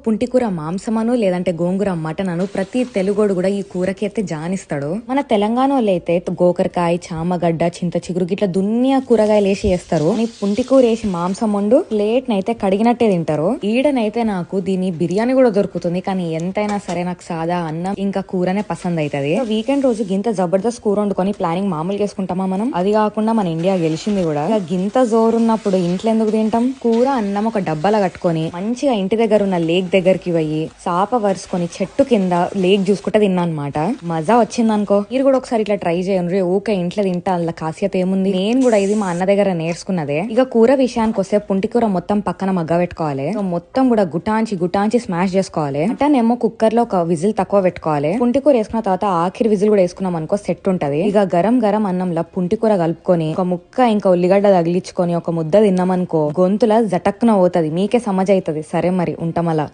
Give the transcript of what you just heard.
పుంటికూర మాంసమను లేదంటే గోంగూర మటన్ అను ప్రతి తెలుగోడు కూడా ఈ కూరకి అయితే జానిస్తాడు. మన తెలంగాణలో అయితే గోకరకాయ, చామగడ్డ, చింత చిగురు గిట్లా దున్నియా కూరగాయలు వేసి చేస్తారు. పుంటికూర వేసి మాంసం వండు ప్లేట్ నైతే కడిగినట్టే తింటారు. ఈడనైతే నాకు దీని బిర్యానీ కూడా దొరుకుతుంది, కానీ ఎంతైనా సరే నాకు సాదా అన్నం ఇంకా కూరనే పసంద్ అవుతుంది. వీకెండ్ రోజు గింత జబర్దస్త్ కూర వండుకొని ప్లానింగ్ మామూలు చేసుకుంటామా మనం? అది కాకుండా మన ఇండియా గెలిచింది కూడా. గింత జోరున్నప్పుడు ఇంట్లో ఎందుకు తింటాం? కూర అన్నం ఒక డబ్బాలో కట్టుకొని మంచిగా ఇంటి దగ్గర ఉన్న లేక్ దగ్గరికి పోయి చాప వరుసుకొని చెట్టు కింద లేక్ చూసుకుంటే తిన్నా అనమాట. మజా వచ్చిందనుకో. మీరు కూడా ఒకసారి ఇట్లా ట్రై చేయండి. ఊకే ఇంట్లో తింటా అలా ఖాసియత ఏముంది. నేను కూడా ఇది మా అన్న దగ్గర నేర్చుకున్నదే. ఇక కూర విషయానికి వస్తే పుంటికూర మొత్తం పక్కన మగ్గ పెట్టుకోవాలి. మొత్తం కూడా గుటాంచి స్మాష్ చేసుకోవాలి. అంటేనేమో కుక్కర్ లో ఒక విజిల్ తక్కువ పెట్టుకోవాలి. పుంటికూర వేసుకున్న తర్వాత ఆఖరి విజిల్ కూడా వేసుకున్నాం అనుకో సెట్ ఉంటది. ఇక గరం అన్నంలో పుంటికూర కలుపుకొని ఒక ముక్క ఇంకా ఉల్లిగడ్డ తగిలించుకొని ఒక ముద్ద తిన్నామనుకో గొంతుల జటక్కున పోతుంది. మీకే సమజ్ అవుతుంది. సరే మరి ఉంటామలా.